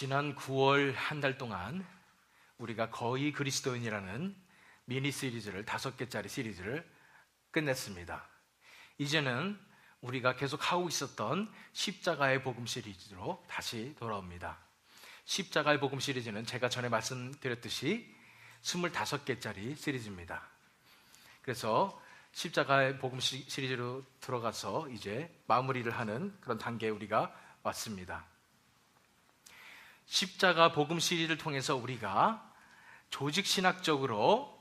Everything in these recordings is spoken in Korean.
지난 9월 한 달 동안 우리가 거의 그리스도인이라는 미니 시리즈를 5개짜리 시리즈를 끝냈습니다. 이제는 우리가 계속 하고 있었던 십자가의 복음 시리즈로 다시 돌아옵니다. 십자가의 복음 시리즈는 제가 전에 말씀드렸듯이 25개짜리 시리즈입니다. 그래서 십자가의 복음 시리즈로 들어가서 이제 마무리를 하는 그런 단계에 우리가 왔습니다. 십자가 복음 시리즈를 통해서 우리가 조직신학적으로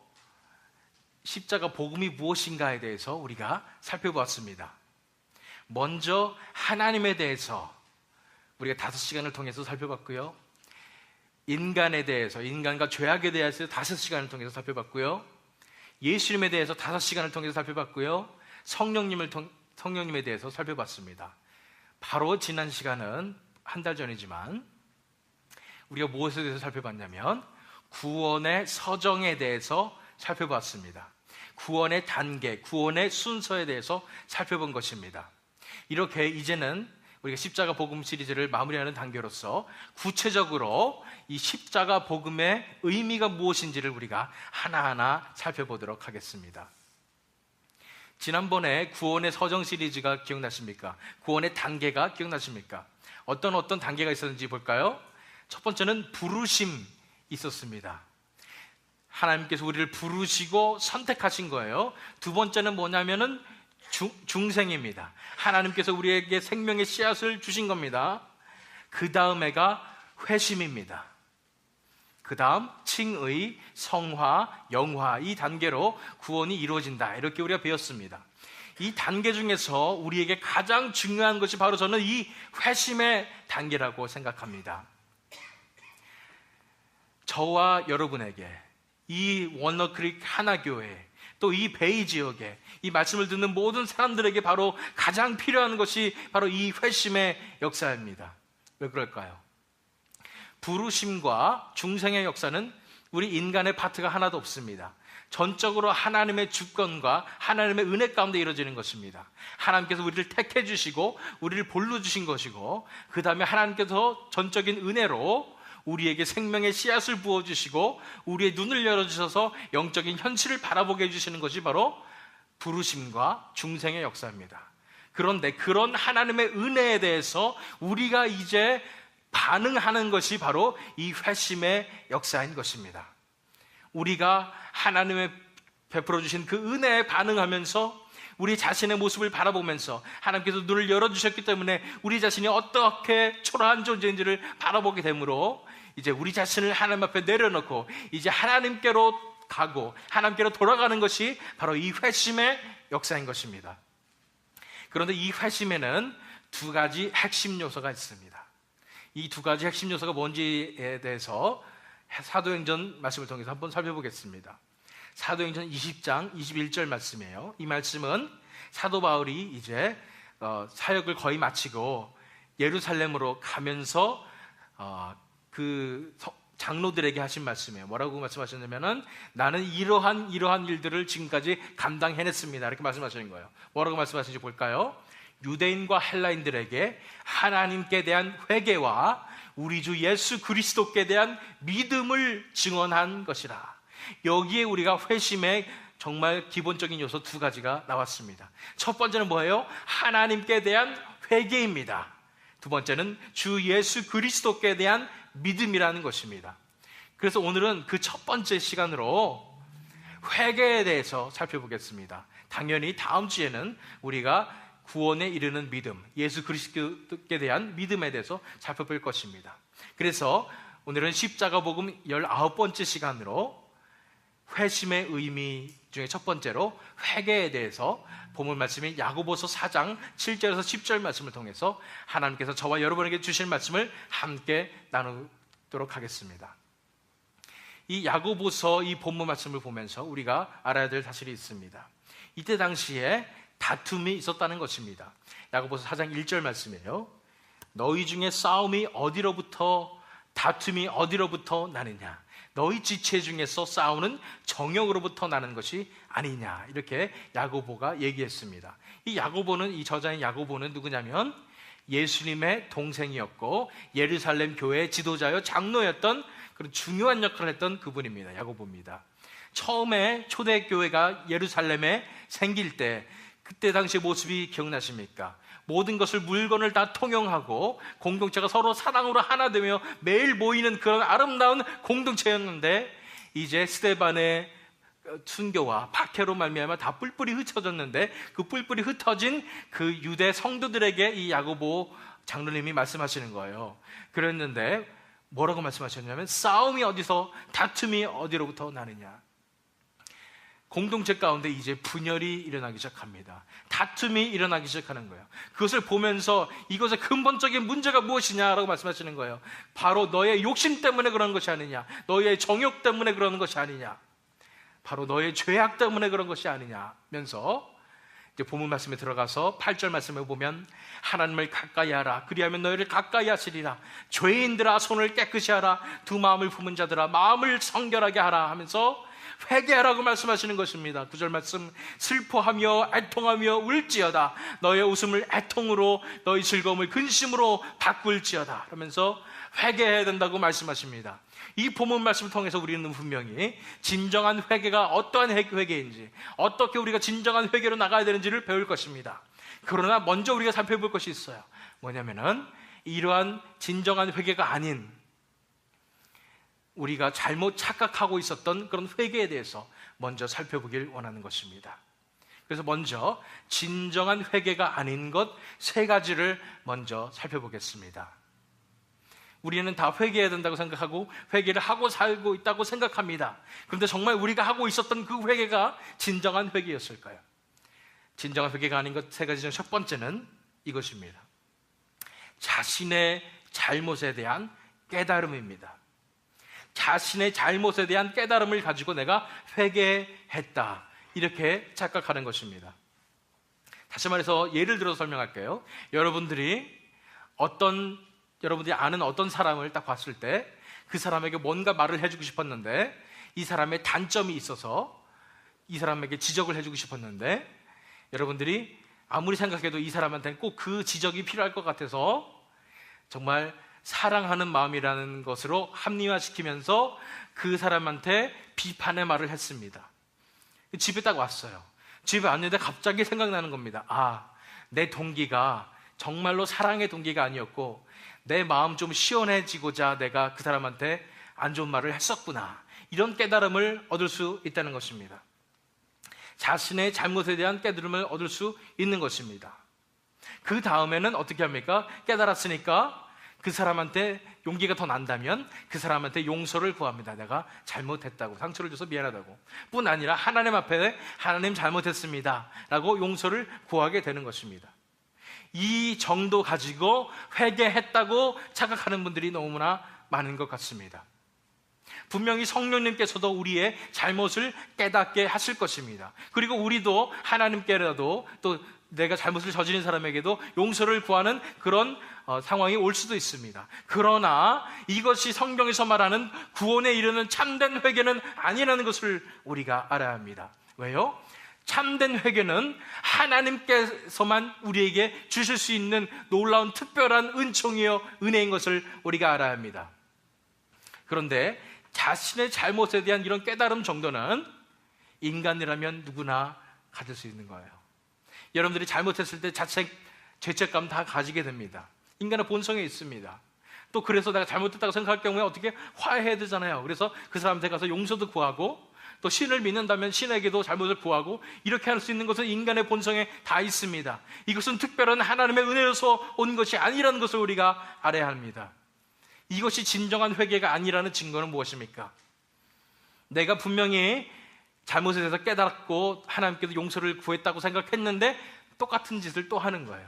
십자가 복음이 무엇인가에 대해서 우리가 살펴보았습니다. 먼저 하나님에 대해서 우리가 5시간을 통해서 살펴봤고요. 인간에 대해서, 인간과 죄악에 대해서 5시간을 통해서 살펴봤고요. 예수님에 대해서 5시간을 통해서 살펴봤고요. 성령님에 대해서 살펴봤습니다. 바로 지난 시간은 한 달 전이지만 우리가 무엇에 대해서 살펴봤냐면 구원의 서정에 대해서 살펴봤습니다. 구원의 단계, 구원의 순서에 대해서 살펴본 것입니다. 이렇게 이제는 우리가 십자가 복음 시리즈를 마무리하는 단계로서 구체적으로 이 십자가 복음의 의미가 무엇인지를 우리가 하나하나 살펴보도록 하겠습니다. 지난번에 구원의 서정 시리즈가 기억나십니까? 구원의 단계가 기억나십니까? 어떤 단계가 있었는지 볼까요? 첫 번째는 부르심 있었습니다. 하나님께서 우리를 부르시고 선택하신 거예요. 두 번째는 뭐냐면은 중생입니다. 하나님께서 우리에게 생명의 씨앗을 주신 겁니다. 그 다음에가 회심입니다. 그 다음 칭의, 성화, 영화, 이 단계로 구원이 이루어진다, 이렇게 우리가 배웠습니다. 이 단계 중에서 우리에게 가장 중요한 것이 바로 저는 이 회심의 단계라고 생각합니다. 저와 여러분에게 이 워너크릭 하나교회, 또 이 베이 지역에 이 말씀을 듣는 모든 사람들에게 바로 가장 필요한 것이 바로 이 회심의 역사입니다. 왜 그럴까요? 부르심과 중생의 역사는 우리 인간의 파트가 하나도 없습니다. 전적으로 하나님의 주권과 하나님의 은혜 가운데 이루어지는 것입니다. 하나님께서 우리를 택해 주시고 우리를 볼로 주신 것이고, 그 다음에 하나님께서 전적인 은혜로 우리에게 생명의 씨앗을 부어주시고 우리의 눈을 열어주셔서 영적인 현실을 바라보게 해주시는 것이 바로 부르심과 중생의 역사입니다. 그런데 그런 하나님의 은혜에 대해서 우리가 이제 반응하는 것이 바로 이 회심의 역사인 것입니다. 우리가 하나님의 베풀어 주신 그 은혜에 반응하면서 우리 자신의 모습을 바라보면서 하나님께서 눈을 열어주셨기 때문에 우리 자신이 어떻게 초라한 존재인지를 바라보게 되므로 이제 우리 자신을 하나님 앞에 내려놓고 이제 하나님께로 가고 하나님께로 돌아가는 것이 바로 이 회심의 역사인 것입니다. 그런데 이 회심에는 2가지 핵심 요소가 있습니다. 이 2가지 핵심 요소가 뭔지에 대해서 사도행전 말씀을 통해서 한번 살펴보겠습니다. 사도행전 20장 21절 말씀이에요. 이 말씀은 사도 바울이 이제 사역을 거의 마치고 예루살렘으로 가면서 그 장로들에게 하신 말씀이에요. 뭐라고 말씀하셨냐면은 나는 이러한 일들을 지금까지 감당해냈습니다, 이렇게 말씀하시는 거예요. 뭐라고 말씀하시는지 볼까요? 유대인과 헬라인들에게 하나님께 대한 회개와 우리 주 예수 그리스도께 대한 믿음을 증언한 것이라. 여기에 우리가 회심의 정말 기본적인 요소 2가지가 나왔습니다. 첫 번째는 뭐예요? 하나님께 대한 회개입니다. 두 번째는 주 예수 그리스도께 대한 믿음이라는 것입니다. 그래서 오늘은 그 첫 번째 시간으로 회개에 대해서 살펴보겠습니다. 당연히 다음 주에는 우리가 구원에 이르는 믿음, 예수 그리스도께 대한 믿음에 대해서 살펴볼 것입니다. 그래서 오늘은 십자가 복음 19번째 시간으로 회심의 의미 중에 첫 번째로 회개에 대해서 본문 말씀인 야고보서 4장 7절에서 10절 말씀을 통해서 하나님께서 저와 여러분에게 주실 말씀을 함께 나누도록 하겠습니다. 이 야고보서 이 본문 말씀을 보면서 우리가 알아야 될 사실이 있습니다. 이때 당시에 다툼이 있었다는 것입니다. 야고보서 4장 1절 말씀이에요. 너희 중에 싸움이 어디로부터, 다툼이 어디로부터 나느냐? 너희 지체 중에서 싸우는 정욕으로부터 나는 것이 아니냐, 이렇게 야고보가 얘기했습니다. 이 야고보는, 이 저자인 야고보는 누구냐면 예수님의 동생이었고 예루살렘 교회의 지도자여 장로였던 그런 중요한 역할을 했던 그분입니다. 야고보입니다. 처음에 초대교회가 예루살렘에 생길 때 그때 당시의 모습이 기억나십니까? 모든 것을 물건을 다 통용하고 공동체가 서로 사랑으로 하나 되며 매일 모이는 그런 아름다운 공동체였는데 이제 스데반의 순교와 박해로 말미암아 다 뿔뿔이 흩어졌는데 그 뿔뿔이 흩어진 그 유대 성도들에게 이 야고보 장로님이 말씀하시는 거예요. 그랬는데 뭐라고 말씀하셨냐면 싸움이 어디서 다툼이 어디로부터 나느냐. 공동체 가운데 이제 분열이 일어나기 시작합니다. 다툼이 일어나기 시작하는 거예요. 그것을 보면서 이것의 근본적인 문제가 무엇이냐라고 말씀하시는 거예요. 바로 너의 욕심 때문에 그런 것이 아니냐, 너의 정욕 때문에 그러는 것이 아니냐, 바로 너의 죄악 때문에 그런 것이 아니냐면서 이제 본문 말씀에 들어가서 8절 말씀에 보면 하나님을 가까이 하라, 그리하면 너희를 가까이 하시리라. 죄인들아 손을 깨끗이 하라, 두 마음을 품은 자들아 마음을 성결하게 하라 하면서 회개하라고 말씀하시는 것입니다. 9절 말씀, 슬퍼하며 애통하며 울지어다. 너의 웃음을 애통으로, 너의 즐거움을 근심으로 바꿀지어다 하면서 회개해야 된다고 말씀하십니다. 이 본문 말씀을 통해서 우리는 분명히 진정한 회개가 어떠한 회개인지, 어떻게 우리가 진정한 회개로 나가야 되는지를 배울 것입니다. 그러나 먼저 우리가 살펴볼 것이 있어요. 뭐냐면은 이러한 진정한 회개가 아닌 우리가 잘못 착각하고 있었던 그런 회개에 대해서 먼저 살펴보길 원하는 것입니다. 그래서 먼저 진정한 회개가 아닌 것 3가지를 먼저 살펴보겠습니다. 우리는 다 회개해야 된다고 생각하고 회개를 하고 살고 있다고 생각합니다. 그런데 정말 우리가 하고 있었던 그 회개가 진정한 회개였을까요? 진정한 회개가 아닌 것 3가지 중 첫 번째는 이것입니다. 자신의 잘못에 대한 깨달음입니다. 자신의 잘못에 대한 깨달음을 가지고 내가 회개했다, 이렇게 착각하는 것입니다. 다시 말해서 예를 들어서 설명할게요. 여러분들이 아는 어떤 사람을 딱 봤을 때 그 사람에게 뭔가 말을 해주고 싶었는데 이 사람의 단점이 있어서 이 사람에게 지적을 해주고 싶었는데 여러분들이 아무리 생각해도 이 사람한테는 꼭 그 지적이 필요할 것 같아서 정말 사랑하는 마음이라는 것으로 합리화시키면서 그 사람한테 비판의 말을 했습니다. 집에 딱 왔어요. 집에 왔는데 갑자기 생각나는 겁니다. 아, 내 동기가 정말로 사랑의 동기가 아니었고 내 마음 좀 시원해지고자 내가 그 사람한테 안 좋은 말을 했었구나. 이런 깨달음을 얻을 수 있다는 것입니다. 자신의 잘못에 대한 깨달음을 얻을 수 있는 것입니다. 그 다음에는 어떻게 합니까? 깨달았으니까 그 사람한테 용기가 더 난다면 그 사람한테 용서를 구합니다. 내가 잘못했다고, 상처를 줘서 미안하다고. 뿐 아니라 하나님 앞에 하나님 잘못했습니다 라고 용서를 구하게 되는 것입니다. 이 정도 가지고 회개했다고 착각하는 분들이 너무나 많은 것 같습니다. 분명히 성령님께서도 우리의 잘못을 깨닫게 하실 것입니다. 그리고 우리도 하나님께라도 또 내가 잘못을 저지른 사람에게도 용서를 구하는 그런 상황이 올 수도 있습니다. 그러나 이것이 성경에서 말하는 구원에 이르는 참된 회개는 아니라는 것을 우리가 알아야 합니다. 왜요? 참된 회개는 하나님께서만 우리에게 주실 수 있는 놀라운 특별한 은총이요 은혜인 것을 우리가 알아야 합니다. 그런데 자신의 잘못에 대한 이런 깨달음 정도는 인간이라면 누구나 가질 수 있는 거예요. 여러분들이 잘못했을 때 자책, 죄책감 다 가지게 됩니다. 인간의 본성에 있습니다. 또 그래서 내가 잘못했다고 생각할 경우에 어떻게 화해해야 되잖아요. 그래서 그 사람한테 가서 용서도 구하고 또 신을 믿는다면 신에게도 잘못을 구하고 이렇게 할 수 있는 것은 인간의 본성에 다 있습니다. 이것은 특별한 하나님의 은혜로서 온 것이 아니라는 것을 우리가 알아야 합니다. 이것이 진정한 회개가 아니라는 증거는 무엇입니까? 내가 분명히 잘못에 대해서 깨달았고 하나님께도 용서를 구했다고 생각했는데 똑같은 짓을 또 하는 거예요.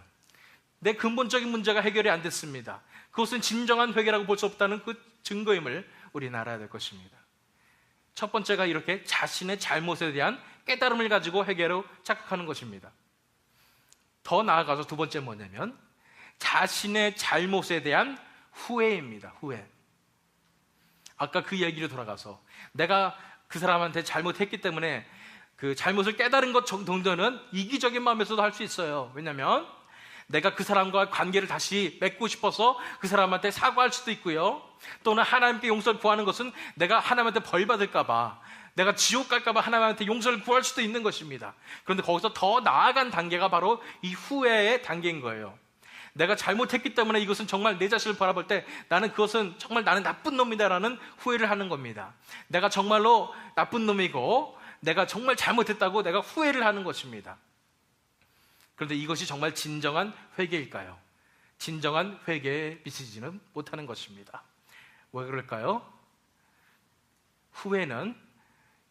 내 근본적인 문제가 해결이 안 됐습니다. 그것은 진정한 회개라고 볼 수 없다는 그 증거임을 우리는 알아야 될 것입니다. 첫 번째가 이렇게 자신의 잘못에 대한 깨달음을 가지고 회개로 착각하는 것입니다. 더 나아가서 두 번째 뭐냐면 자신의 잘못에 대한 후회입니다. 후회. 아까 그 얘기로 돌아가서 내가 그 사람한테 잘못했기 때문에 그 잘못을 깨달은 것 정도는 이기적인 마음에서도 할 수 있어요. 왜냐하면 내가 그 사람과 관계를 다시 맺고 싶어서 그 사람한테 사과할 수도 있고요. 또는 하나님께 용서를 구하는 것은 내가 하나님한테 벌 받을까 봐, 내가 지옥 갈까 봐 하나님한테 용서를 구할 수도 있는 것입니다. 그런데 거기서 더 나아간 단계가 바로 이 후회의 단계인 거예요. 내가 잘못했기 때문에 이것은 정말 내 자신을 바라볼 때 나는 그것은 정말 나는 나쁜 놈이다라는 후회를 하는 겁니다. 내가 정말로 나쁜 놈이고 내가 정말 잘못했다고 내가 후회를 하는 것입니다. 그런데 이것이 정말 진정한 회개일까요? 진정한 회개에 미치지는 못하는 것입니다. 왜 그럴까요? 후회는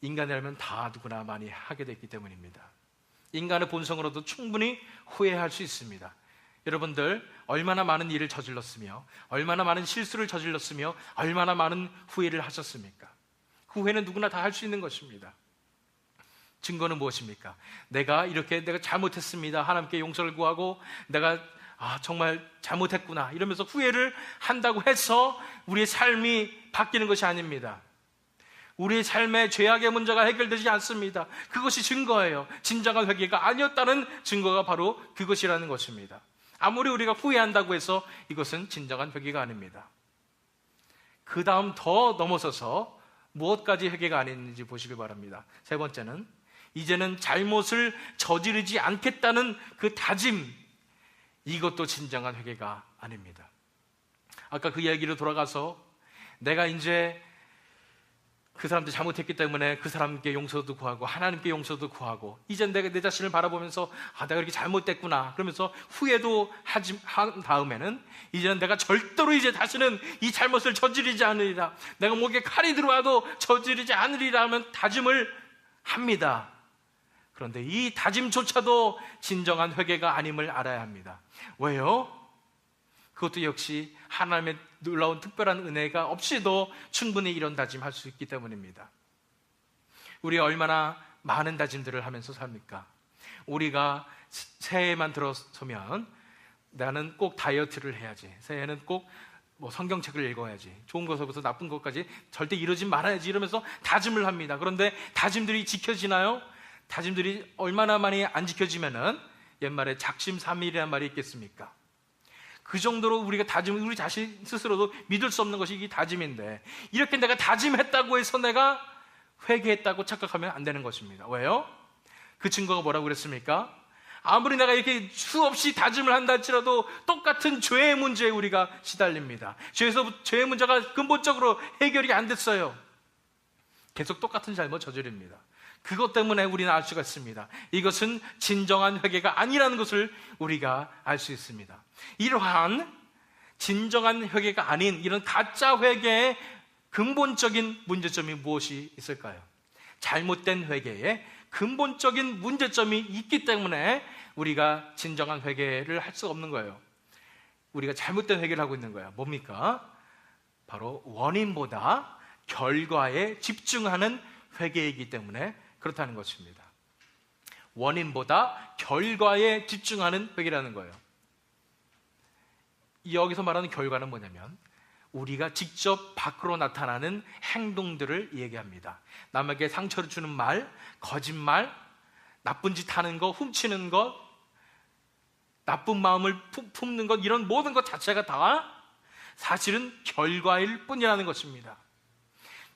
인간이라면 다 누구나 많이 하게 됐기 때문입니다. 인간의 본성으로도 충분히 후회할 수 있습니다. 여러분들 얼마나 많은 일을 저질렀으며 얼마나 많은 실수를 저질렀으며 얼마나 많은 후회를 하셨습니까? 후회는 누구나 다 할 수 있는 것입니다. 증거는 무엇입니까? 내가 잘못했습니다. 하나님께 용서를 구하고 내가 정말 잘못했구나 이러면서 후회를 한다고 해서 우리의 삶이 바뀌는 것이 아닙니다. 우리의 삶의 죄악의 문제가 해결되지 않습니다. 그것이 증거예요. 진정한 회개가 아니었다는 증거가 바로 그것이라는 것입니다. 아무리 우리가 후회한다고 해서 이것은 진정한 회개가 아닙니다. 그 다음 더 넘어서서 무엇까지 회개가 아닌지 보시기 바랍니다. 세 번째는 이제는 잘못을 저지르지 않겠다는 그 다짐, 이것도 진정한 회개가 아닙니다. 아까 그 이야기로 돌아가서 내가 이제 그 사람들 잘못했기 때문에 그 사람께 용서도 구하고 하나님께 용서도 구하고 이젠 내가 내 자신을 바라보면서 내가 이렇게 잘못됐구나 그러면서 후회도 한 다음에는 이제는 내가 절대로 이제 다시는 이 잘못을 저지르지 않으리라, 내가 목에 칼이 들어와도 저지르지 않으리라 하면 다짐을 합니다. 그런데 이 다짐조차도 진정한 회개가 아님을 알아야 합니다. 왜요? 그것도 역시 하나님의 놀라운 특별한 은혜가 없이도 충분히 이런 다짐할 수 있기 때문입니다. 우리가 얼마나 많은 다짐들을 하면서 삽니까? 우리가 새해만 들어서면 나는 꼭 다이어트를 해야지, 새해는 꼭 성경책을 읽어야지, 좋은 것부터 나쁜 것까지 절대 이러지 말아야지 이러면서 다짐을 합니다. 그런데 다짐들이 지켜지나요? 다짐들이 얼마나 많이 안 지켜지면은 옛말에 작심삼일이라는 말이 있겠습니까? 그 정도로 우리가 우리 자신 스스로도 믿을 수 없는 것이 이 다짐인데, 이렇게 내가 다짐했다고 해서 내가 회개했다고 착각하면 안 되는 것입니다. 왜요? 그 증거가 뭐라고 그랬습니까? 아무리 내가 이렇게 수없이 다짐을 한다 할지라도 똑같은 죄의 문제에 우리가 시달립니다. 죄의 문제가 근본적으로 해결이 안 됐어요. 계속 똑같은 잘못 저지릅니다. 그것 때문에 우리는 알 수가 있습니다. 이것은 진정한 회개가 아니라는 것을 우리가 알 수 있습니다. 이러한 진정한 회개가 아닌 이런 가짜 회개의 근본적인 문제점이 무엇이 있을까요? 잘못된 회개에 근본적인 문제점이 있기 때문에 우리가 진정한 회개를 할 수가 없는 거예요. 우리가 잘못된 회개를 하고 있는 거예요. 뭡니까? 바로 원인보다 결과에 집중하는 회개이기 때문에 그렇다는 것입니다. 원인보다 결과에 집중하는 회개라는 거예요. 여기서 말하는 결과는 뭐냐면 우리가 직접 밖으로 나타나는 행동들을 얘기합니다. 남에게 상처를 주는 말, 거짓말, 나쁜 짓 하는 것, 훔치는 것, 나쁜 마음을 품는 것, 이런 모든 것 자체가 다 사실은 결과일 뿐이라는 것입니다.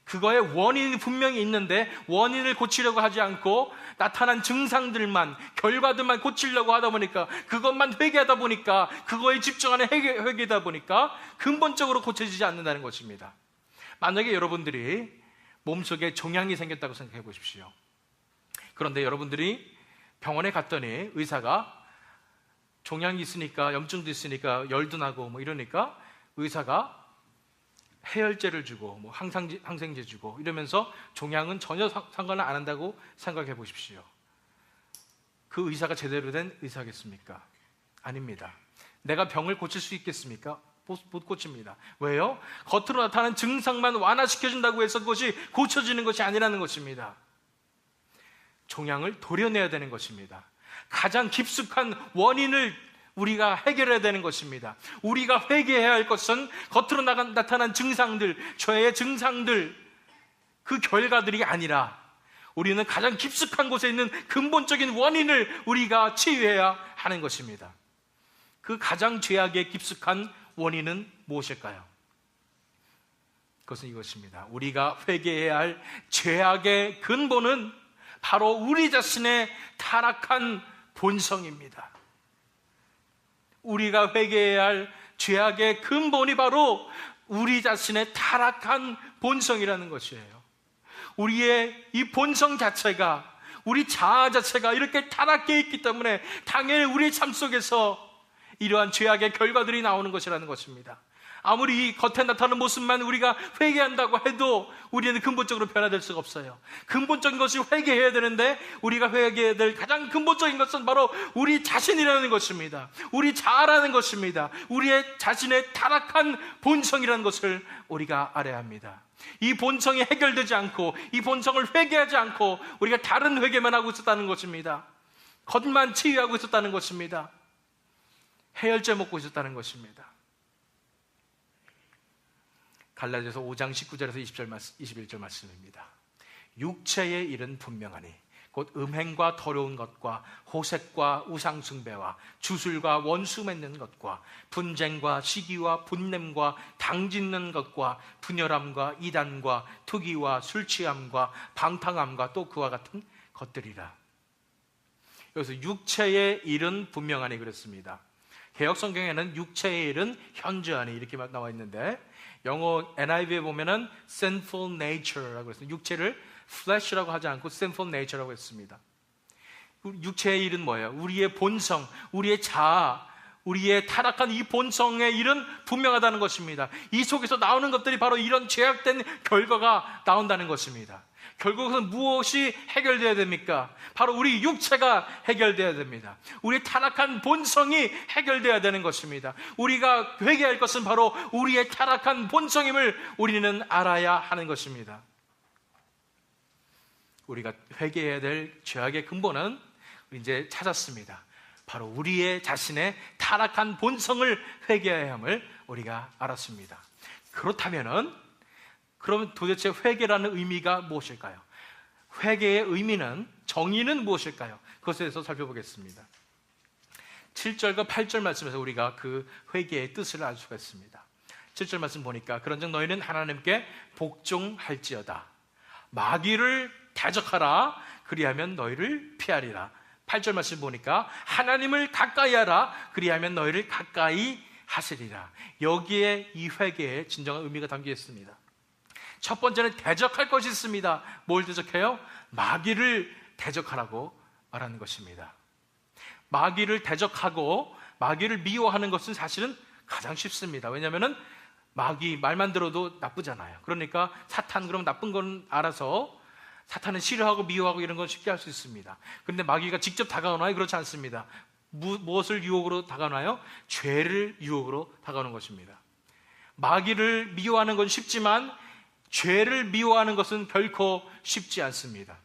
그거의 원인이 분명히 있는데 원인을 고치려고 하지 않고 나타난 증상들만, 결과들만 고치려고 하다 보니까, 그것만 회개하다 보니까, 그거에 집중하는 회개다 보니까 근본적으로 고쳐지지 않는다는 것입니다. 만약에 여러분들이 몸속에 종양이 생겼다고 생각해 보십시오. 그런데 여러분들이 병원에 갔더니 의사가 종양이 있으니까, 염증도 있으니까 열도 나고 이러니까 의사가 해열제를 주고 항생제 주고 이러면서 종양은 전혀 상관을 안 한다고 생각해 보십시오. 그 의사가 제대로 된 의사겠습니까? 아닙니다. 내가 병을 고칠 수 있겠습니까? 못 고칩니다. 왜요? 겉으로 나타나는 증상만 완화시켜준다고 해서 그것이 고쳐지는 것이 아니라는 것입니다. 종양을 도려내야 되는 것입니다. 가장 깊숙한 원인을 우리가 해결해야 되는 것입니다. 우리가 회개해야 할 것은 겉으로 나타난 증상들, 죄의 증상들, 그 결과들이 아니라 우리는 가장 깊숙한 곳에 있는 근본적인 원인을 우리가 치유해야 하는 것입니다. 그 가장 죄악에 깊숙한 원인은 무엇일까요? 그것은 이것입니다. 우리가 회개해야 할 죄악의 근본은 바로 우리 자신의 타락한 본성입니다. 우리가 회개해야 할 죄악의 근본이 바로 우리 자신의 타락한 본성이라는 것이에요. 우리의 이 본성 자체가, 우리 자아 자체가 이렇게 타락해 있기 때문에 당연히 우리의 삶 속에서 이러한 죄악의 결과들이 나오는 것이라는 것입니다. 아무리 겉에 나타나는 모습만 우리가 회개한다고 해도 우리는 근본적으로 변화될 수가 없어요. 근본적인 것이 회개해야 되는데 우리가 회개해야 될 가장 근본적인 것은 바로 우리 자신이라는 것입니다. 우리 자아라는 것입니다. 우리의 자신의 타락한 본성이라는 것을 우리가 알아야 합니다. 이 본성이 해결되지 않고 이 본성을 회개하지 않고 우리가 다른 회개만 하고 있었다는 것입니다. 겉만 치유하고 있었다는 것입니다. 해열제 먹고 있었다는 것입니다. 갈라디아서 5장 19절에서 21절 말씀입니다. 육체의 일은 분명하니 곧 음행과 더러운 것과 호색과 우상숭배와 주술과 원수 맺는 것과 분쟁과 시기와 분냄과 당짓는 것과 분열함과 이단과 투기와 술취함과 방탕함과 또 그와 같은 것들이라. 여기서 육체의 일은 분명하니 그랬습니다. 개역 성경에는 육체의 일은 현저하니 이렇게 나와 있는데 영어 NIV에 보면은 sinful nature라고 했어요. 육체를 flesh라고 하지 않고 sinful nature라고 했습니다. 육체의 일은 뭐예요? 우리의 본성, 우리의 자아, 우리의 타락한 이 본성의 일은 분명하다는 것입니다. 이 속에서 나오는 것들이 바로 이런 죄악된 결과가 나온다는 것입니다. 결국은 무엇이 해결되어야 됩니까? 바로 우리 육체가 해결되어야 됩니다. 우리의 타락한 본성이 해결되어야 되는 것입니다. 우리가 회개할 것은 바로 우리의 타락한 본성임을 우리는 알아야 하는 것입니다. 우리가 회개해야 될 죄악의 근본은 이제 찾았습니다. 바로 우리의 자신의 타락한 본성을 회개해야 함을 우리가 알았습니다. 그러면 도대체 회개라는 의미가 무엇일까요? 회개의 의미는, 정의는 무엇일까요? 그것에 대해서 살펴보겠습니다. 7절과 8절 말씀에서 우리가 그 회개의 뜻을 알 수가 있습니다. 7절 말씀 보니까 그런즉 너희는 하나님께 복종할지어다. 마귀를 대적하라. 그리하면 너희를 피하리라. 8절 말씀 보니까 하나님을 가까이 하라. 그리하면 너희를 가까이 하시리라. 여기에 이 회개의 진정한 의미가 담겨 있습니다. 첫 번째는 대적할 것이 있습니다. 뭘 대적해요? 마귀를 대적하라고 말하는 것입니다. 마귀를 대적하고 마귀를 미워하는 것은 사실은 가장 쉽습니다. 왜냐하면 마귀 말만 들어도 나쁘잖아요. 그러니까 사탄 그러면 나쁜 건 알아서 사탄은 싫어하고 미워하고 이런 건 쉽게 할 수 있습니다. 그런데 마귀가 직접 다가오나요? 그렇지 않습니다. 무엇을 유혹으로 다가오나요? 죄를 유혹으로 다가오는 것입니다. 마귀를 미워하는 건 쉽지만 죄를 미워하는 것은 결코 쉽지 않습니다.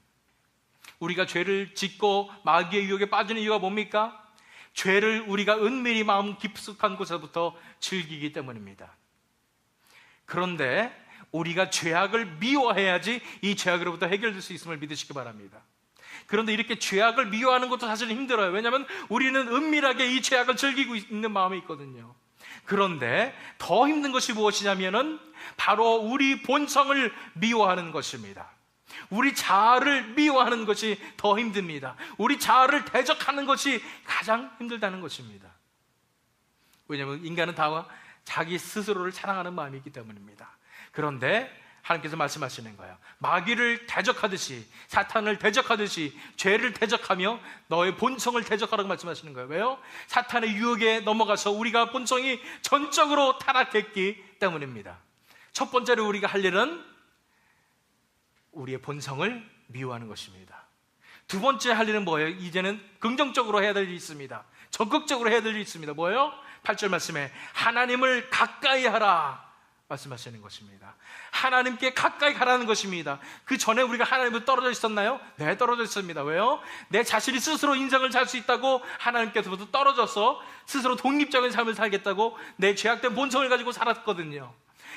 우리가 죄를 짓고 마귀의 유혹에 빠지는 이유가 뭡니까? 죄를 우리가 은밀히 마음 깊숙한 곳에서부터 즐기기 때문입니다. 그런데 우리가 죄악을 미워해야지 이 죄악으로부터 해결될 수 있음을 믿으시기 바랍니다. 그런데 이렇게 죄악을 미워하는 것도 사실은 힘들어요. 왜냐하면 우리는 은밀하게 이 죄악을 즐기고 있는 마음이 있거든요. 그런데 더 힘든 것이 무엇이냐면은 바로 우리 본성을 미워하는 것입니다. 우리 자아를 미워하는 것이 더 힘듭니다. 우리 자아를 대적하는 것이 가장 힘들다는 것입니다. 왜냐하면 인간은 다 자기 스스로를 사랑하는 마음이 있기 때문입니다. 그런데 하나님께서 말씀하시는 거예요. 마귀를 대적하듯이, 사탄을 대적하듯이 죄를 대적하며 너의 본성을 대적하라고 말씀하시는 거예요. 왜요? 사탄의 유혹에 넘어가서 우리가 본성이 전적으로 타락했기 때문입니다. 첫 번째로 우리가 할 일은 우리의 본성을 미워하는 것입니다. 두 번째 할 일은 뭐예요? 이제는 긍정적으로 해야 될 일이 있습니다. 적극적으로 해야 될 일이 있습니다. 뭐예요? 8절 말씀에 하나님을 가까이 하라 말씀하시는 것입니다. 하나님께 가까이 가라는 것입니다. 그 전에 우리가 하나님으로 떨어져 있었나요? 네, 떨어져 있습니다. 왜요? 내 자신이 스스로 인생을 살 수 있다고 하나님께서부터 떨어져서 스스로 독립적인 삶을 살겠다고 내 죄악된 본성을 가지고 살았거든요.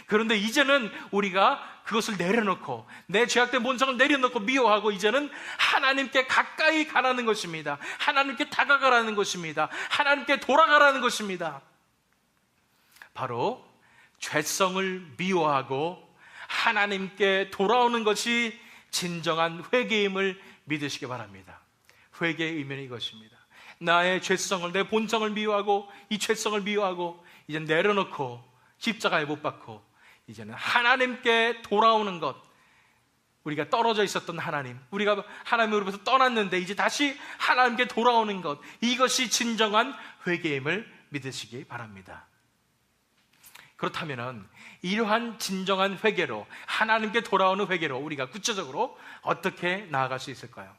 그런데 이제는 우리가 그것을 내려놓고 내 죄악된 본성을 내려놓고 미워하고 이제는 하나님께 가까이 가라는 것입니다. 하나님께 다가가라는 것입니다. 하나님께 돌아가라는 것입니다. 바로 죄성을 미워하고 하나님께 돌아오는 것이 진정한 회개임을 믿으시기 바랍니다. 회개의 의미는 이것입니다. 나의 죄성을, 내 본성을 미워하고 이 죄성을 미워하고 이제 내려놓고 십자가에 못 박고 이제는 하나님께 돌아오는 것, 우리가 떨어져 있었던 하나님, 우리가 하나님으로부터 떠났는데 이제 다시 하나님께 돌아오는 것, 이것이 진정한 회개임을 믿으시기 바랍니다. 그렇다면 이러한 진정한 회개로, 하나님께 돌아오는 회개로 우리가 구체적으로 어떻게 나아갈 수 있을까요?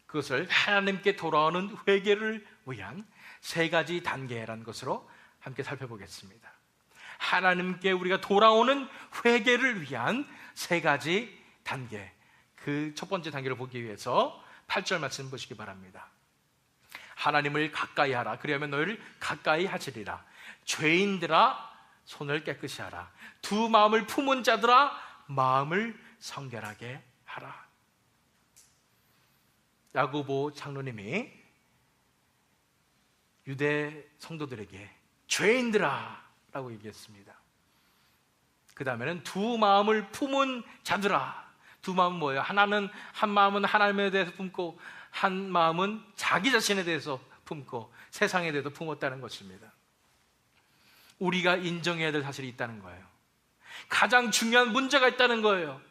그것을 하나님께 돌아오는 회개를 위한 세 가지 단계라는 것으로 함께 살펴보겠습니다. 하나님께 우리가 돌아오는 회개를 위한 세 가지 단계, 그 첫 번째 단계를 보기 위해서 8절 말씀 보시기 바랍니다. 하나님을 가까이 하라. 그리하면 너희를 가까이 하시리라. 죄인들아 손을 깨끗이 하라. 두 마음을 품은 자들아 마음을 성결하게 하라. 야고보 장로님이 유대 성도들에게 죄인들아 라고 얘기했습니다. 그 다음에는 두 마음을 품은 자들아. 두 마음은 뭐예요? 한 마음은 하나님에 대해서 품고 한 마음은 자기 자신에 대해서 품고 세상에 대해서 품었다는 것입니다. 우리가 인정해야 될 사실이 있다는 거예요. 가장 중요한 문제가 있다는 거예요.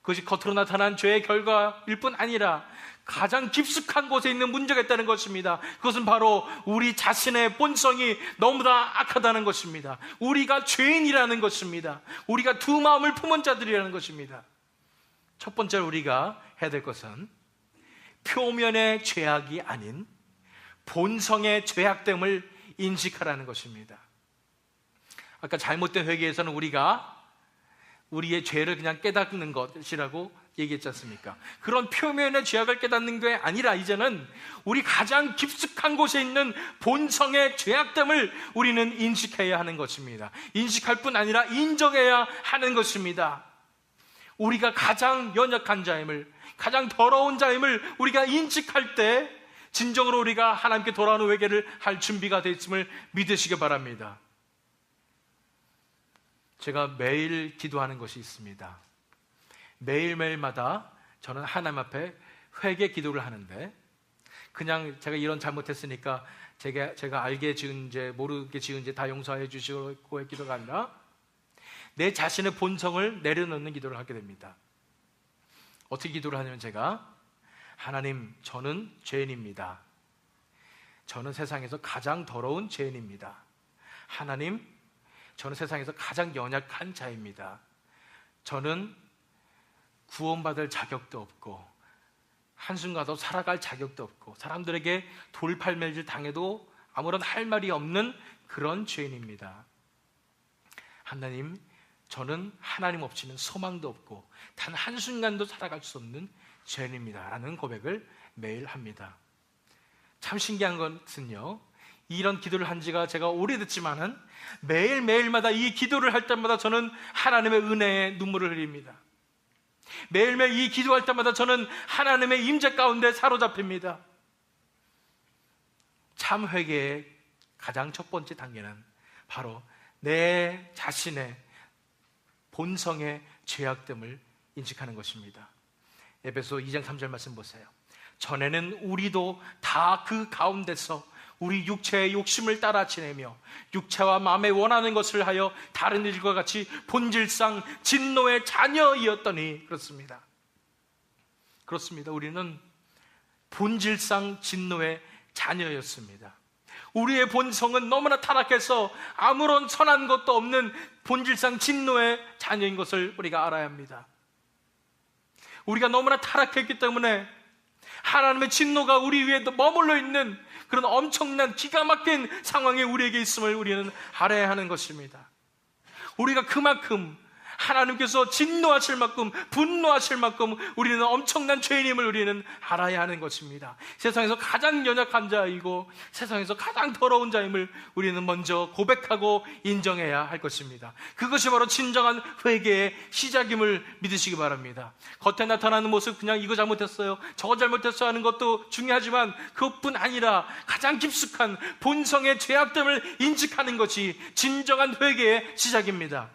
그것이 겉으로 나타난 죄의 결과일 뿐 아니라 가장 깊숙한 곳에 있는 문제가 있다는 것입니다. 그것은 바로 우리 자신의 본성이 너무나 악하다는 것입니다. 우리가 죄인이라는 것입니다. 우리가 두 마음을 품은 자들이라는 것입니다. 첫 번째로 우리가 해야 될 것은 표면의 죄악이 아닌 본성의 죄악됨을 인식하라는 것입니다. 아까 잘못된 회개에서는 우리가 우리의 죄를 그냥 깨닫는 것이라고 얘기했지 않습니까? 그런 표면의 죄악을 깨닫는 게 아니라 이제는 우리 가장 깊숙한 곳에 있는 본성의 죄악됨을 우리는 인식해야 하는 것입니다. 인식할 뿐 아니라 인정해야 하는 것입니다. 우리가 가장 연약한 자임을, 가장 더러운 자임을 우리가 인식할 때 진정으로 우리가 하나님께 돌아오는 회개를 할 준비가 되어 있음을 믿으시기 바랍니다. 제가 매일 기도하는 것이 있습니다. 매일매일마다 저는 하나님 앞에 회개 기도를 하는데, 그냥 제가 이런 잘못했으니까 제가 알게 지은 죄, 모르게 지은 죄 다 용서해 주시고의 기도가 아니라 내 자신의 본성을 내려놓는 기도를 하게 됩니다. 어떻게 기도를 하냐면 제가 하나님, 저는 죄인입니다. 저는 세상에서 가장 더러운 죄인입니다. 하나님, 저는 세상에서 가장 연약한 자입니다. 저는 구원받을 자격도 없고 한순간도 살아갈 자격도 없고 사람들에게 돌팔매질 당해도 아무런 할 말이 없는 그런 죄인입니다. 하나님, 저는 하나님 없이는 소망도 없고 단 한순간도 살아갈 수 없는 죄인입니다 라는 고백을 매일 합니다. 참 신기한 것은요, 이런 기도를 한 지가 제가 오래됐지만은 매일매일마다 이 기도를 할 때마다 저는 하나님의 은혜에 눈물을 흘립니다. 매일매일 이 기도할 때마다 저는 하나님의 임재 가운데 사로잡힙니다. 참 회개의 가장 첫 번째 단계는 바로 내 자신의 본성의 죄악됨을 인식하는 것입니다. 에베소 2장 3절 말씀 보세요. 전에는 우리도 다 그 가운데서 우리 육체의 욕심을 따라 지내며 육체와 마음에 원하는 것을 하여 다른 일과 같이 본질상 진노의 자녀이었더니, 그렇습니다. 우리는 본질상 진노의 자녀였습니다. 우리의 본성은 너무나 타락해서 아무런 선한 것도 없는 본질상 진노의 자녀인 것을 우리가 알아야 합니다. 우리가 너무나 타락했기 때문에 하나님의 진노가 우리 위에 머물러 있는 그런 엄청난 기가 막힌 상황에 우리에게 있음을 우리는 알아야 하는 것입니다. 우리가 그만큼 하나님께서 진노하실 만큼, 분노하실 만큼 우리는 엄청난 죄인임을 우리는 알아야 하는 것입니다. 세상에서 가장 연약한 자이고 세상에서 가장 더러운 자임을 우리는 먼저 고백하고 인정해야 할 것입니다. 그것이 바로 진정한 회개의 시작임을 믿으시기 바랍니다. 겉에 나타나는 모습, 그냥 이거 잘못했어요, 저거 잘못했어요 하는 것도 중요하지만 그것뿐 아니라 가장 깊숙한 본성의 죄악됨을 인식하는 것이 진정한 회개의 시작입니다.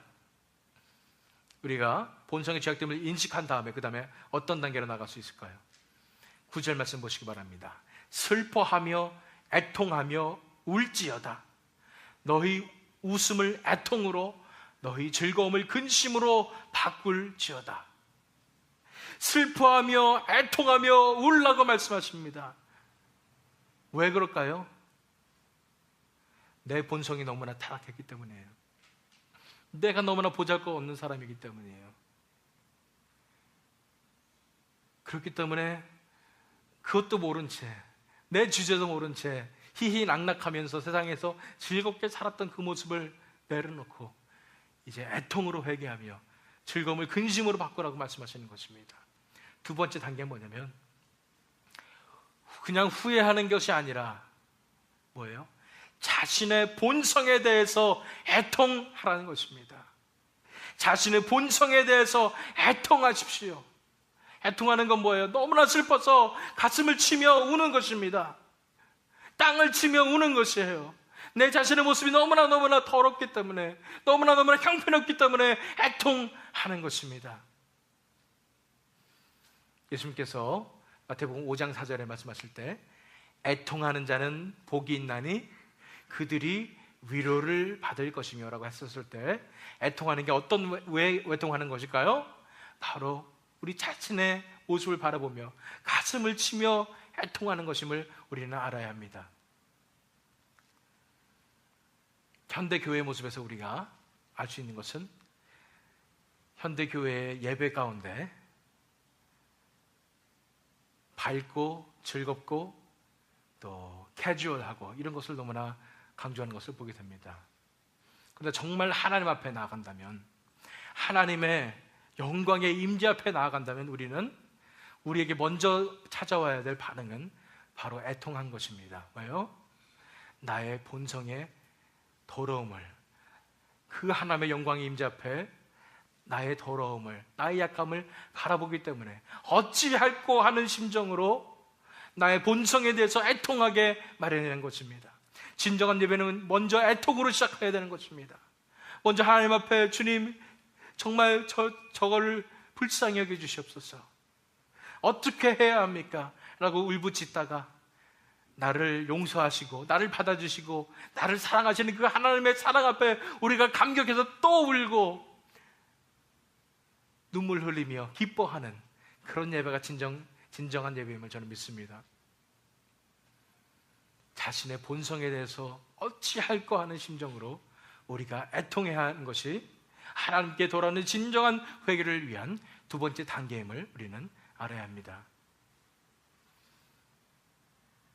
우리가 본성의 죄악됨을 인식한 다음에 그 다음에 어떤 단계로 나갈 수 있을까요? 9절 말씀 보시기 바랍니다. 슬퍼하며 애통하며 울지어다. 너희 웃음을 애통으로, 너희 즐거움을 근심으로 바꿀지어다. 슬퍼하며 애통하며 울라고 말씀하십니다. 왜 그럴까요? 내 본성이 너무나 타락했기 때문이에요. 내가 너무나 보잘것없는 사람이기 때문이에요. 그렇기 때문에 그것도 모른 채, 내 주제도 모른 채 희희낙낙하면서 세상에서 즐겁게 살았던 그 모습을 내려놓고 이제 애통으로 회개하며 즐거움을 근심으로 바꾸라고 말씀하시는 것입니다. 두 번째 단계는 뭐냐면 그냥 후회하는 것이 아니라 뭐예요? 자신의 본성에 대해서 애통하라는 것입니다. 자신의 본성에 대해서 애통하십시오. 애통하는 건 뭐예요? 너무나 슬퍼서 가슴을 치며 우는 것입니다. 땅을 치며 우는 것이에요. 내 자신의 모습이 너무나 더럽기 때문에, 너무나 형편없기 때문에 애통하는 것입니다. 예수님께서 마태복음 5장 4절에 말씀하실 때 애통하는 자는 복이 있나니 그들이 위로를 받을 것이며 라고 했었을 때 애통하는 게 왜 애통하는 것일까요? 바로 우리 자신의 모습을 바라보며 가슴을 치며 애통하는 것임을 우리는 알아야 합니다. 현대교회의 모습에서 우리가 알 수 있는 것은 현대교회의 예배 가운데 밝고 즐겁고 또 캐주얼하고 이런 것을 너무나 강조하는 것을 보게 됩니다. 그런데 정말 하나님 앞에 나아간다면, 하나님의 영광의 임재 앞에 나아간다면 우리에게 먼저 찾아와야 될 반응은 바로 애통한 것입니다. 왜요? 나의 본성의 더러움을, 그 하나님의 영광의 임재 앞에 나의 더러움을, 나의 약함을 바라보기 때문에 어찌할꼬 하는 심정으로 나의 본성에 대해서 애통하게 마련하는 것입니다. 진정한 예배는 먼저 애통으로 시작해야 되는 것입니다. 먼저 하나님 앞에 주님 정말 저거를 불쌍히 여겨 주시옵소서. 어떻게 해야 합니까? 라고 울부짖다가 나를 용서하시고 나를 받아주시고 나를 사랑하시는 그 하나님의 사랑 앞에 우리가 감격해서 또 울고 눈물 흘리며 기뻐하는 그런 예배가 진정한 예배임을 저는 믿습니다. 자신의 본성에 대해서 어찌할꼬 하는 심정으로 우리가 애통해야 하는 것이 하나님께 돌아오는 진정한 회개를 위한 두 번째 단계임을 우리는 알아야 합니다.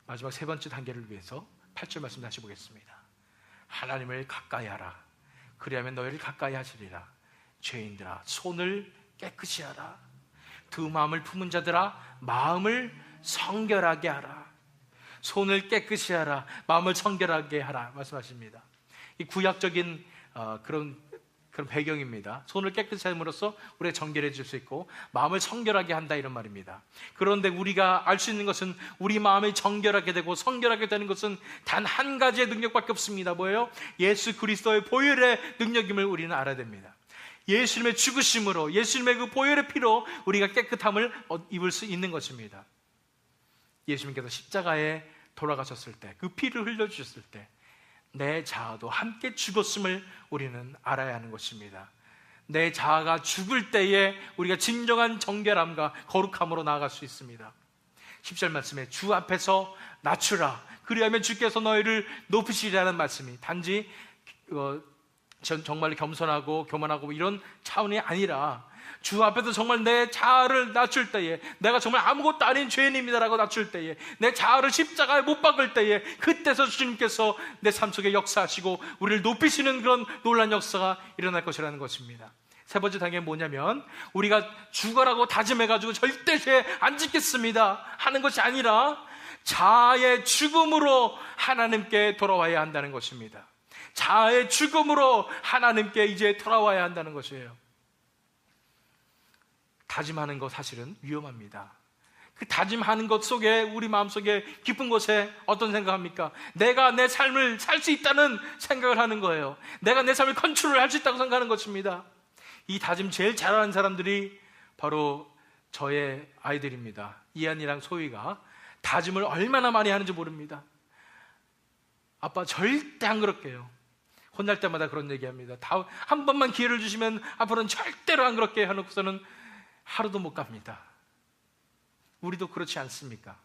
마지막 세 번째 단계를 위해서 8절 말씀 다시 보겠습니다. 하나님을 가까이 하라. 그리하면 너희를 가까이 하시리라. 죄인들아 손을 깨끗이 하라. 두 마음을 품은 자들아 마음을 성결하게 하라. 손을 깨끗이 하라, 마음을 성결하게 하라 말씀하십니다. 이 구약적인 그런 배경입니다. 손을 깨끗이 함으로써 우리가 정결해질 수 있고 마음을 성결하게 한다 이런 말입니다. 그런데 우리가 알 수 있는 것은 우리 마음이 정결하게 되고 성결하게 되는 것은 단 한 가지의 능력밖에 없습니다. 뭐예요? 예수 그리스도의 보혈의 능력임을 우리는 알아야 됩니다. 예수님의 죽으심으로, 예수님의 그 보혈의 피로 우리가 깨끗함을 입을 수 있는 것입니다. 예수님께서 십자가에 돌아가셨을 때, 그 피를 흘려주셨을 때 내 자아도 함께 죽었음을 우리는 알아야 하는 것입니다. 내 자아가 죽을 때에 우리가 진정한 정결함과 거룩함으로 나아갈 수 있습니다. 10절 말씀에 주 앞에서 낮추라. 그리하면 주께서 너희를 높이시리라는 말씀이 단지 정말 겸손하고 교만하고 이런 차원이 아니라 주 앞에서 정말 내 자아를 낮출 때에, 내가 정말 아무것도 아닌 죄인입니다라고 낮출 때에, 내 자아를 십자가에 못 박을 때에, 그때서 주님께서 내 삶 속에 역사하시고 우리를 높이시는 그런 놀라운 역사가 일어날 것이라는 것입니다. 세 번째 단계는 뭐냐면 우리가 죽어라고 다짐해가지고 절대 죄 안 짓겠습니다 하는 것이 아니라 자아의 죽음으로 하나님께 돌아와야 한다는 것입니다. 자아의 죽음으로 하나님께 이제 돌아와야 한다는 것이에요. 다짐하는 것 사실은 위험합니다. 그 다짐하는 것 속에 우리 마음속에 깊은 곳에 어떤 생각합니까? 내가 내 삶을 살 수 있다는 생각을 하는 거예요. 내가 내 삶을 컨트롤 할 수 있다고 생각하는 것입니다. 이 다짐 제일 잘하는 사람들이 바로 저의 아이들입니다. 이한이랑 소희가 다짐을 얼마나 많이 하는지 모릅니다. 아빠 절대 안 그럴게요. 혼날 때마다 그런 얘기합니다. 한 번만 기회를 주시면 앞으로는 절대로 안 그럴게 해놓고서는 하루도 못 갑니다. 우리도 그렇지 않습니까?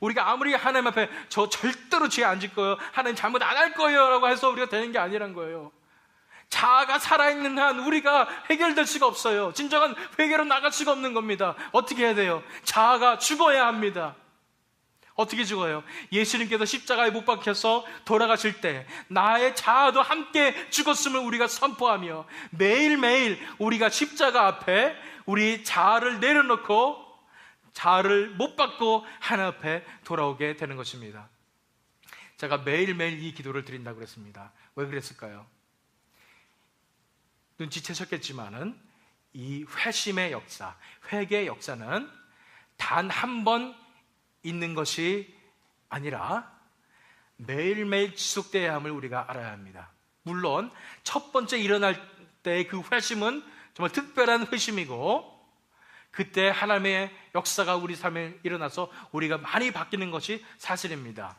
우리가 아무리 하나님 앞에 저 절대로 죄 안 질 거예요, 하나님 잘못 안 할 거예요 라고 해서 우리가 되는 게 아니란 거예요. 자아가 살아있는 한 우리가 해결될 수가 없어요. 진정한 회개로 나갈 수가 없는 겁니다. 어떻게 해야 돼요? 자아가 죽어야 합니다. 어떻게 죽어요? 예수님께서 십자가에 못 박혀서 돌아가실 때 나의 자아도 함께 죽었음을 우리가 선포하며 매일매일 우리가 십자가 앞에 우리 자아를 내려놓고 자아를 못 받고 하나님 앞에 돌아오게 되는 것입니다. 제가 매일매일 이 기도를 드린다고 그랬습니다. 왜 그랬을까요? 눈치채셨겠지만은 이 회심의 역사, 회개의 역사는 단 한 번 있는 것이 아니라 매일매일 지속되어야 함을 우리가 알아야 합니다. 물론 첫 번째 일어날 때의 그 회심은 정말 특별한 회심이고 그때 하나님의 역사가 우리 삶에 일어나서 우리가 많이 바뀌는 것이 사실입니다.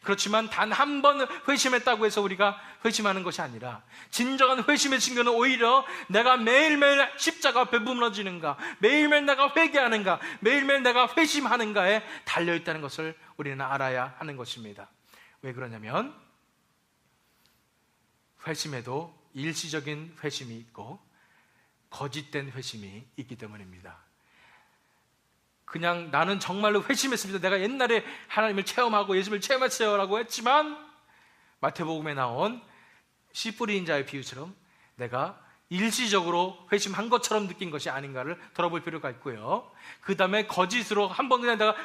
그렇지만 단 한 번 회심했다고 해서 우리가 회심하는 것이 아니라 진정한 회심의 증거는 오히려 내가 매일매일 십자가 앞에 무너지는가, 매일매일 내가 회개하는가, 매일매일 내가 회심하는가에 달려있다는 것을 우리는 알아야 하는 것입니다. 왜 그러냐면 회심에도 일시적인 회심이 있고 거짓된 회심이 있기 때문입니다. 그냥 나는 정말로 회심했습니다. 내가 옛날에 하나님을 체험하고 예수님을 체험했어요 라고 했지만 마태복음에 나온 씨 뿌린 자의 비유처럼 내가 일시적으로 회심한 것처럼 느낀 것이 아닌가를 돌아볼 필요가 있고요. 그 다음에 거짓으로 한번 그냥 내가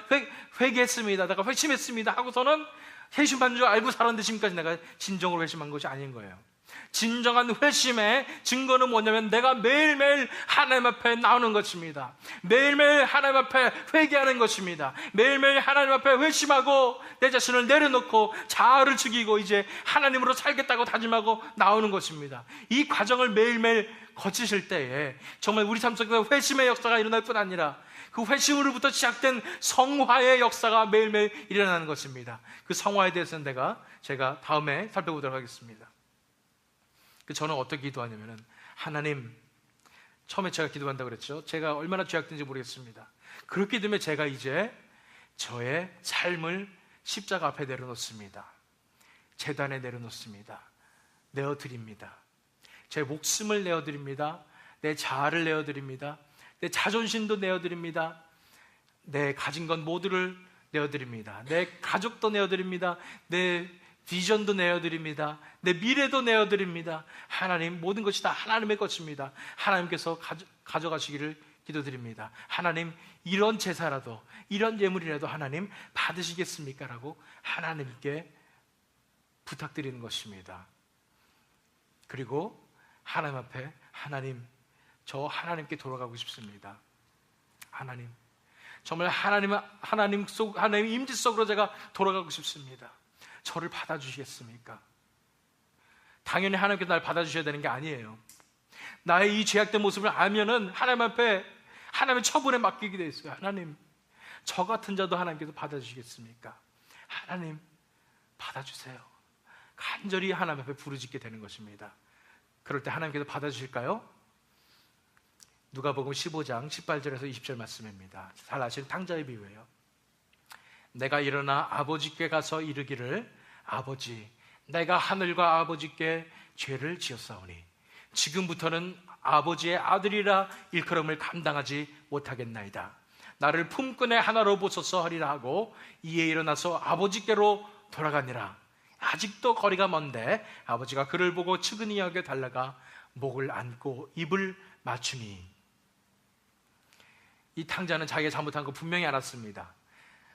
회개했습니다, 내가 회심했습니다 하고서는 회심한 줄 알고 살았는데 지금까지 내가 진정으로 회심한 것이 아닌 거예요. 진정한 회심의 증거는 뭐냐면 내가 매일매일 하나님 앞에 나오는 것입니다. 매일매일 하나님 앞에 회개하는 것입니다. 매일매일 하나님 앞에 회심하고 내 자신을 내려놓고 자아를 죽이고 이제 하나님으로 살겠다고 다짐하고 나오는 것입니다. 이 과정을 매일매일 거치실 때에 정말 우리 삶 속에서 회심의 역사가 일어날 뿐 아니라 그 회심으로부터 시작된 성화의 역사가 매일매일 일어나는 것입니다. 그 성화에 대해서는 제가 다음에 살펴보도록 하겠습니다. 저는 어떻게 기도하냐면은 하나님, 처음에 제가 기도한다고 그랬죠. 제가 얼마나 죄악된지 모르겠습니다. 그렇게 되면 제가 이제 저의 삶을 십자가 앞에 내려놓습니다. 제단에 내려놓습니다. 내어드립니다. 제 목숨을 내어드립니다. 내 자아를 내어드립니다. 내 자존심도 내어드립니다. 내 가진 것 모두를 내어드립니다. 내 가족도 내어드립니다. 내 비전도 내어드립니다. 내 미래도 내어드립니다. 하나님, 모든 것이 다 하나님의 것입니다. 하나님께서 가져가시기를 기도드립니다. 하나님, 이런 제사라도, 이런 예물이라도 하나님 받으시겠습니까? 라고 하나님께 부탁드리는 것입니다. 그리고 하나님 앞에 하나님, 저 하나님께 돌아가고 싶습니다. 하나님, 정말 하나님 임재 속으로 제가 돌아가고 싶습니다. 저를 받아주시겠습니까? 당연히 하나님께서 날 받아주셔야 되는 게 아니에요. 나의 이 죄악된 모습을 알면은 하나님 앞에 하나님의 처분에 맡기게 돼 있어요. 하나님, 저 같은 자도 하나님께서 받아주시겠습니까? 하나님, 받아주세요. 간절히 하나님 앞에 부르짖게 되는 것입니다. 그럴 때 하나님께서 받아주실까요? 누가복음 15장 18절에서 20절 말씀입니다. 잘 아시는 탕자의 비유예요. 내가 일어나 아버지께 가서 이르기를 아버지, 내가 하늘과 아버지께 죄를 지었사오니 지금부터는 아버지의 아들이라 일컬음을 감당하지 못하겠나이다. 나를 품꾼의 하나로 보소서 하리라 하고 이에 일어나서 아버지께로 돌아가니라. 아직도 거리가 먼데 아버지가 그를 보고 측은히 여겨 달려가 목을 안고 입을 맞추니. 이 탕자는 자기가 잘못한 거 분명히 알았습니다.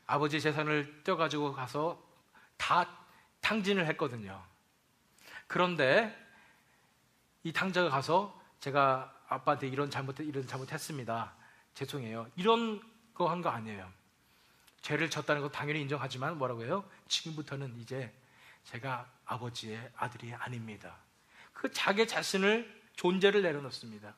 아버지 재산을 떼어가지고 가서 다 탕진을 했거든요. 그런데 이 탕자가 가서 제가 아빠한테 이런 잘못했습니다. 죄송해요. 이런 거 한 거 아니에요. 죄를 졌다는 거 당연히 인정하지만 뭐라고 해요? 지금부터는 이제 제가 아버지의 아들이 아닙니다. 그 자기 자신을, 존재를 내려놓습니다.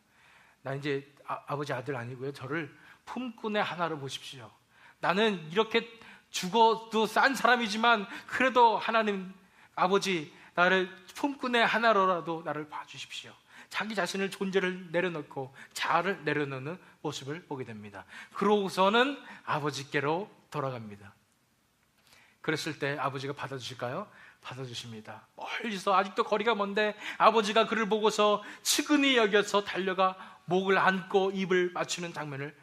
나 이제 아버지 아들 아니고요. 저를 품꾼의 하나로 보십시오. 나는 이렇게 죽어도 싼 사람이지만 그래도 하나님 아버지, 나를 품꾼의 하나로라도 나를 봐주십시오. 자기 자신을, 존재를 내려놓고 자아를 내려놓는 모습을 보게 됩니다. 그러고서는 아버지께로 돌아갑니다. 그랬을 때 아버지가 받아주실까요? 받아주십니다. 멀리서, 아직도 거리가 먼데 아버지가 그를 보고서 측은히 여겨서 달려가 목을 안고 입을 맞추는 장면을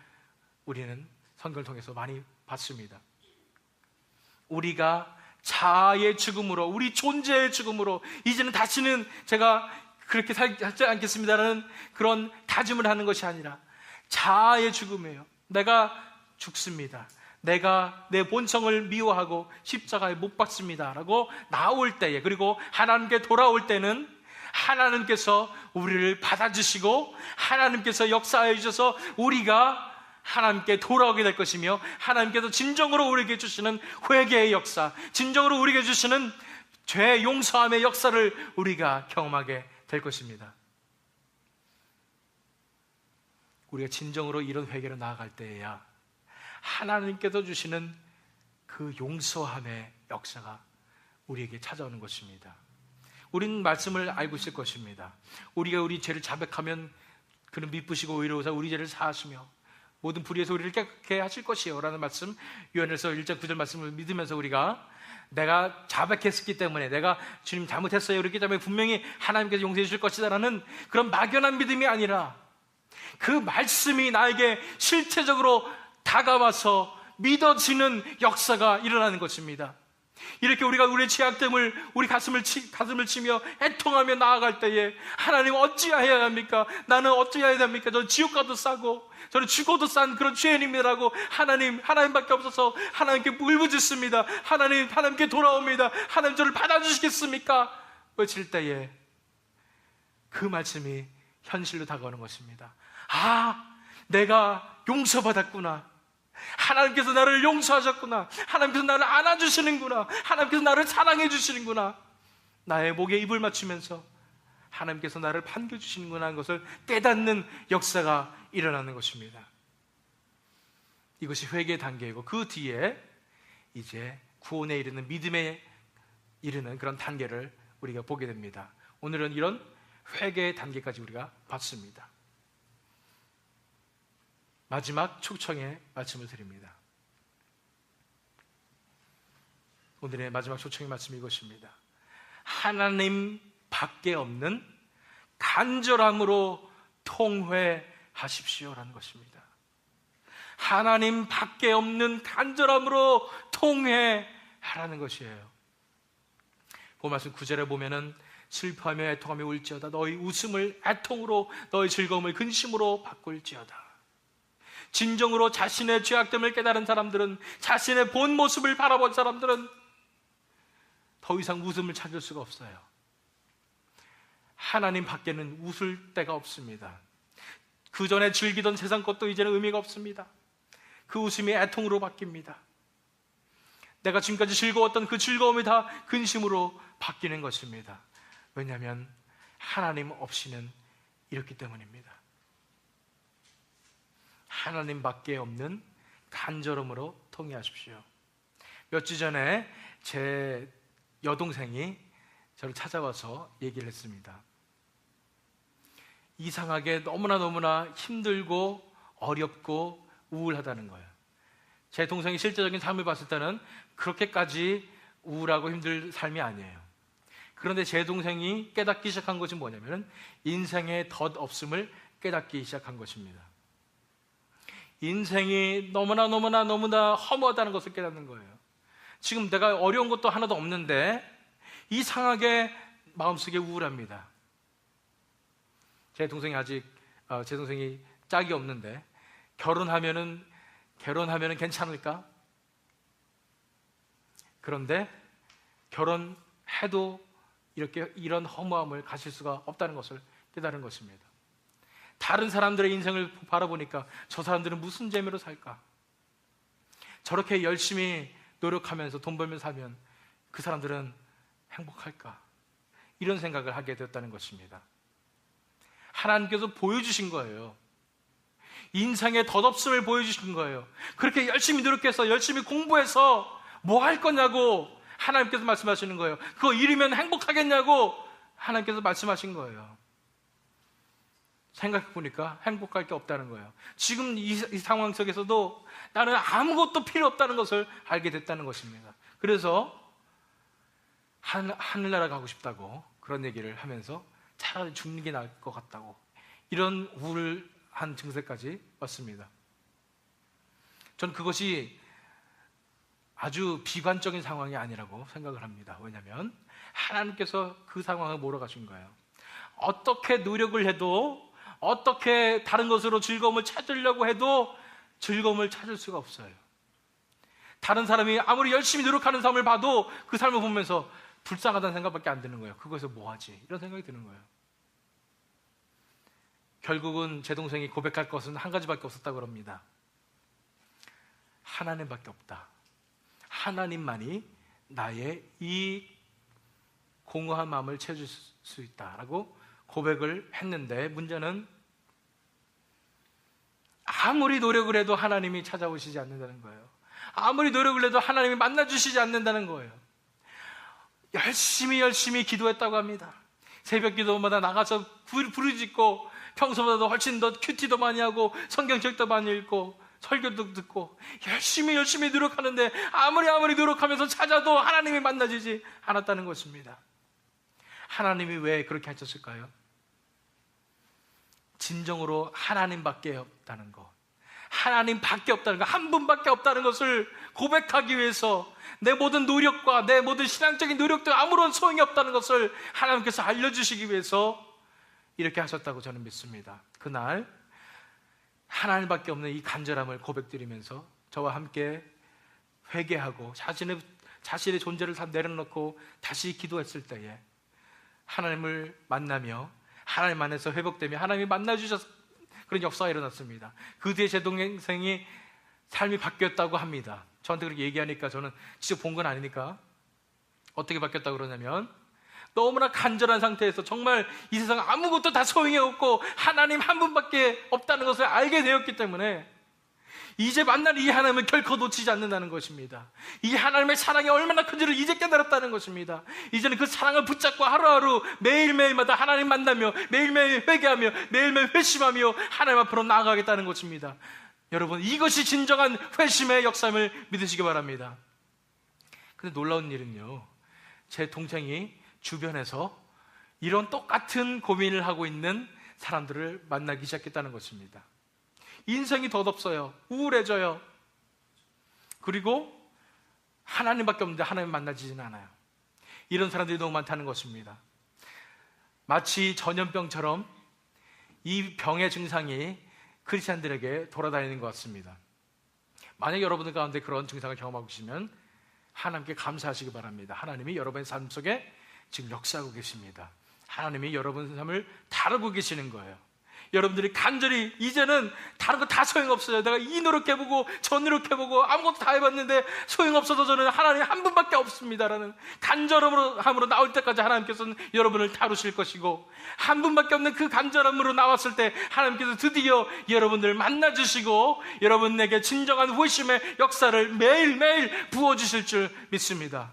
우리는 성경을 통해서 많이 봤습니다. 우리가 자아의 죽음으로, 우리 존재의 죽음으로 이제는 다시는 제가 그렇게 살지 않겠습니다라는 그런 다짐을 하는 것이 아니라 자아의 죽음이에요. 내가 죽습니다. 내가 내 본성을 미워하고 십자가에 못 박습니다 라고 나올 때에, 그리고 하나님께 돌아올 때는 하나님께서 우리를 받아주시고 하나님께서 역사해 주셔서 우리가 하나님께 돌아오게 될 것이며, 하나님께서 진정으로 우리에게 주시는 회개의 역사, 진정으로 우리에게 주시는 죄 용서함의 역사를 우리가 경험하게 될 것입니다. 우리가 진정으로 이런 회개로 나아갈 때에야 하나님께서 주시는 그 용서함의 역사가 우리에게 찾아오는 것입니다. 우리는 말씀을 알고 있을 것입니다. 우리가 우리 죄를 자백하면 그는 미쁘시고 의로우사 우리 죄를 사하시며 모든 불의에서 우리를 깨끗게 하실 것이요 라는 말씀, 요한일서 1장 9절 말씀을 믿으면서 우리가 내가 자백했기 때문에, 내가 주님 잘못했어요 그렇기 때문에 분명히 하나님께서 용서해 주실 것이다 라는 그런 막연한 믿음이 아니라 그 말씀이 나에게 실체적으로 다가와서 믿어지는 역사가 일어나는 것입니다. 이렇게 우리가 우리의 죄악됨을, 우리 가슴을 치며 애통하며 나아갈 때에 하나님 어찌해야 합니까? 나는 어찌해야 됩니까? 저는 지옥 가도 싸고 저는 죽어도 싼 그런 죄인입니다라고 하나님밖에 없어서 하나님께 울부짖습니다. 하나님께 돌아옵니다. 하나님 저를 받아주시겠습니까? 외칠 때에 그 말씀이 현실로 다가오는 것입니다. 아, 내가 용서받았구나. 하나님께서 나를 용서하셨구나. 하나님께서 나를 안아주시는구나. 하나님께서 나를 사랑해 주시는구나. 나의 목에 입을 맞추면서 하나님께서 나를 반겨주시는구나 하는 것을 깨닫는 역사가 일어나는 것입니다. 이것이 회개의 단계이고, 그 뒤에 이제 구원에 이르는, 믿음에 이르는 그런 단계를 우리가 보게 됩니다. 오늘은 이런 회개의 단계까지 우리가 봤습니다. 마지막 초청의 말씀을 드립니다. 오늘의 마지막 초청의 말씀이 이것입니다. 하나님 밖에 없는 간절함으로 통회하십시오라는 것입니다. 하나님 밖에 없는 간절함으로 통회하라는 것이에요. 그 말씀 9절에 보면은 슬퍼하며 애통하며 울지어다. 너희 웃음을 애통으로, 너희 즐거움을 근심으로 바꿀지어다. 진정으로 자신의 죄악됨을 깨달은 사람들은, 자신의 본 모습을 바라본 사람들은 더 이상 웃음을 찾을 수가 없어요. 하나님 밖에는 웃을 데가 없습니다. 그 전에 즐기던 세상 것도 이제는 의미가 없습니다. 그 웃음이 애통으로 바뀝니다. 내가 지금까지 즐거웠던 그 즐거움이 다 근심으로 바뀌는 것입니다. 왜냐하면 하나님 없이는 이렇기 때문입니다. 하나님밖에 없는 간절함으로 통회하십시오. 몇 주 전에 제 여동생이 저를 찾아와서 얘기를 했습니다. 이상하게 너무나 힘들고 어렵고 우울하다는 거예요. 제 동생이 실제적인 삶을 봤을 때는 그렇게까지 우울하고 힘들 삶이 아니에요. 그런데 제 동생이 깨닫기 시작한 것이 뭐냐면 인생의 덧없음을 깨닫기 시작한 것입니다. 인생이 너무나 허무하다는 것을 깨닫는 거예요. 지금 내가 어려운 것도 하나도 없는데 이상하게 마음속에 우울합니다. 제 동생이 짝이 없는데 결혼하면은 괜찮을까? 그런데 결혼해도 이런 허무함을 가질 수가 없다는 것을 깨달은 것입니다. 다른 사람들의 인생을 바라보니까 저 사람들은 무슨 재미로 살까? 저렇게 열심히 노력하면서 돈 벌면서 살면 그 사람들은 행복할까? 이런 생각을 하게 되었다는 것입니다. 하나님께서 보여주신 거예요. 인생의 덧없음을 보여주신 거예요. 그렇게 열심히 노력해서 열심히 공부해서 뭐 할 거냐고 하나님께서 말씀하시는 거예요. 그거 이루면 행복하겠냐고 하나님께서 말씀하신 거예요. 생각해 보니까 행복할 게 없다는 거예요. 지금 이 상황 속에서도 나는 아무것도 필요 없다는 것을 알게 됐다는 것입니다. 그래서 하늘나라 가고 싶다고 그런 얘기를 하면서 차라리 죽는 게 나을 것 같다고 이런 우울한 증세까지 왔습니다. 전 그것이 아주 비관적인 상황이 아니라고 생각을 합니다. 왜냐하면 하나님께서 그 상황을 몰아가신 거예요. 어떻게 노력을 해도 어떻게 다른 것으로 즐거움을 찾으려고 해도 즐거움을 찾을 수가 없어요. 다른 사람이 아무리 열심히 노력하는 삶을 봐도 그 삶을 보면서 불쌍하다는 생각밖에 안 드는 거예요. 그거에서 뭐하지? 이런 생각이 드는 거예요. 결국은 제 동생이 고백할 것은 한 가지밖에 없었다고 합니다. 하나님밖에 없다. 하나님만이 나의 이 공허한 마음을 채워줄 수 있다라고 고백을 했는데, 문제는 아무리 노력을 해도 하나님이 찾아오시지 않는다는 거예요. 아무리 노력을 해도 하나님이 만나주시지 않는다는 거예요. 열심히 기도했다고 합니다. 새벽 기도마다 나가서 부르짖고 평소보다도 훨씬 더 큐티도 많이 하고 성경책도 많이 읽고 설교도 듣고 열심히 노력하는데 아무리 노력하면서 찾아도 하나님이 만나주지 않았다는 것입니다. 하나님이 왜 그렇게 하셨을까요? 진정으로 하나님밖에 없다는 것, 하나님밖에 없다는 것, 한 분밖에 없다는 것을 고백하기 위해서 내 모든 노력과 내 모든 신앙적인 노력도 아무런 소용이 없다는 것을 하나님께서 알려주시기 위해서 이렇게 하셨다고 저는 믿습니다. 그날 하나님밖에 없는 이 간절함을 고백드리면서 저와 함께 회개하고 자신의 존재를 다 내려놓고 다시 기도했을 때에 하나님을 만나며 하나님 안에서 회복되며 하나님이 만나주셔서 그런 역사가 일어났습니다. 그 뒤에 제 동생이 삶이 바뀌었다고 합니다. 저한테 그렇게 얘기하니까 저는 직접 본 건 아니니까 어떻게 바뀌었다고 그러냐면, 너무나 간절한 상태에서 정말 이 세상 아무것도 다 소용이 없고 하나님 한 분밖에 없다는 것을 알게 되었기 때문에 이제 만날 이 하나님을 결코 놓치지 않는다는 것입니다. 이 하나님의 사랑이 얼마나 큰지를 이제 깨달았다는 것입니다. 이제는 그 사랑을 붙잡고 하루하루 매일매일마다 하나님 만나며 매일매일 회개하며 매일매일 회심하며 하나님 앞으로 나아가겠다는 것입니다. 여러분, 이것이 진정한 회심의 역사임을 믿으시기 바랍니다. 근데 놀라운 일은요, 제 동생이 주변에서 이런 똑같은 고민을 하고 있는 사람들을 만나기 시작했다는 것입니다. 인생이 덧없어요. 우울해져요. 그리고 하나님밖에 없는데 하나님 만나지는 않아요. 이런 사람들이 너무 많다는 것입니다. 마치 전염병처럼 이 병의 증상이 크리스찬들에게 돌아다니는 것 같습니다. 만약 여러분들 가운데 그런 증상을 경험하고 계시면 하나님께 감사하시기 바랍니다. 하나님이 여러분의 삶 속에 지금 역사하고 계십니다. 하나님이 여러분의 삶을 다루고 계시는 거예요. 여러분들이 간절히 이제는 다른 거 다 소용없어요. 내가 이 노력해보고 저 노력해보고 아무것도 다 해봤는데 소용없어서 저는 하나님 한 분밖에 없습니다라는 간절함으로 나올 때까지 하나님께서는 여러분을 다루실 것이고, 한 분밖에 없는 그 간절함으로 나왔을 때 하나님께서 드디어 여러분들을 만나주시고 여러분에게 진정한 회심의 역사를 매일매일 부어주실 줄 믿습니다.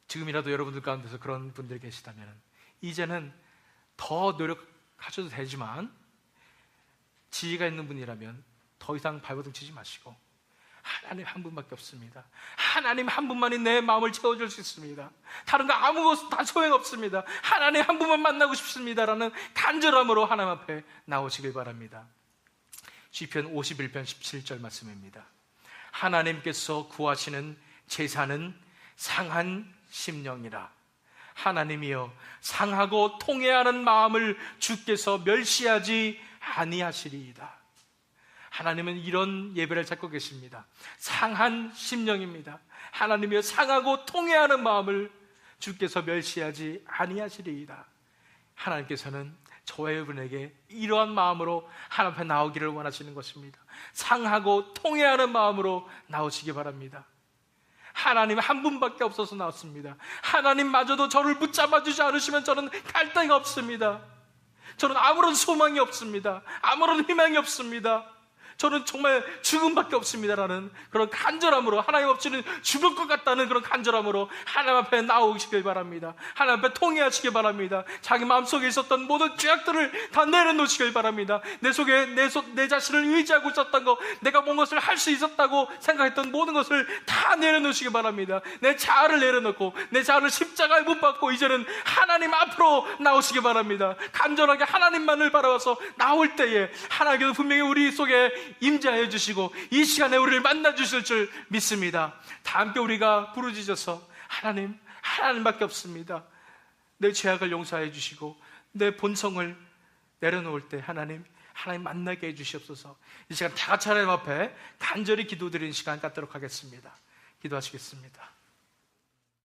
지금이라도 여러분들 가운데서 그런 분들이 계시다면 이제는 더 노력하셔도 되지만, 지혜가 있는 분이라면 더 이상 발버둥 치지 마시고 하나님 한 분밖에 없습니다. 하나님 한 분만이 내 마음을 채워줄 수 있습니다. 다른 거 아무것도 다 소용없습니다. 하나님 한 분만 만나고 싶습니다라는 간절함으로 하나님 앞에 나오시길 바랍니다. 시편 51편 17절 말씀입니다. 하나님께서 구하시는 제사는 상한 심령이라. 하나님이여 상하고 통회하는 마음을 주께서 멸시하지 아니하시리이다. 하나님은 이런 예배를 찾고 계십니다. 상한 심령입니다. 하나님이여 상하고 통회하는 마음을 주께서 멸시하지 아니하시리이다. 하나님께서는 저와 여러분에게 이러한 마음으로 하나님 앞에 나오기를 원하시는 것입니다. 상하고 통회하는 마음으로 나오시기 바랍니다. 하나님 한 분밖에 없어서 나왔습니다. 하나님마저도 저를 붙잡아 주지 않으시면 저는 갈 데가 없습니다. 저는 아무런 소망이 없습니다. 아무런 희망이 없습니다. 저는 정말 죽음밖에 없습니다라는 그런 간절함으로, 하나님 없이는 죽을 것 같다는 그런 간절함으로 하나님 앞에 나오시길 바랍니다. 하나님 앞에 통회하시길 바랍니다. 자기 마음속에 있었던 모든 죄악들을 다 내려놓으시길 바랍니다. 내 속에 내 자신을 의지하고 있었던 거, 내가 뭔 것을 할 수 있었다고 생각했던 모든 것을 다 내려놓으시길 바랍니다. 내 자아를 내려놓고 내 자아를 십자가에 못 박고 이제는 하나님 앞으로 나오시길 바랍니다. 간절하게 하나님만을 바라봐서 나올 때에 하나님께서 분명히 우리 속에 임재하여 주시고 이 시간에 우리를 만나 주실 줄 믿습니다. 다 함께 우리가 부르짖어서 하나님밖에 없습니다. 내 죄악을 용서해 주시고 내 본성을 내려놓을 때 하나님 만나게 해 주시옵소서. 이 시간 다 같이 하나님 앞에 간절히 기도드리는 시간 갖도록 하겠습니다. 기도하시겠습니다.